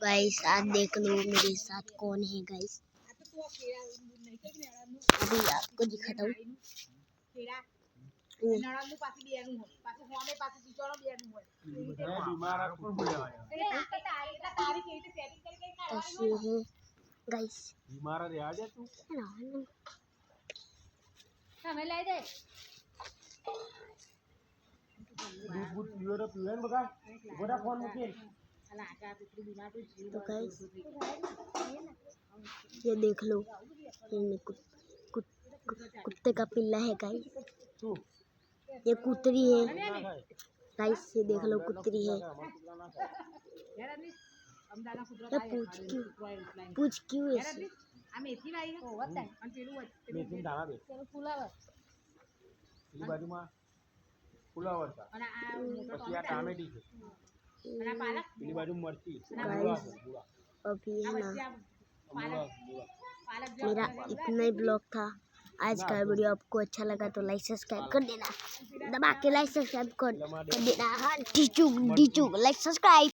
Guys आज देख लो मेरे साथ कौन है गाइस। अभी आपको दिखाता हूँ। गाइस तो गाइस ये देख लो, कुत्ते का पिल्ला है गाइस। ये कुतरी है गाइस, ये देख लो कुतरी है। ये पूछ क्यों ऐसे? अभी है ना, मेरा इतना ही ब्लॉग था आज का। वीडियो आपको अच्छा लगा तो लाइक सब्सक्राइब कर देना, दबा के लाइक सब्सक्राइब कर देना। हाँ, ढिचुक लाइक सब्सक्राइब।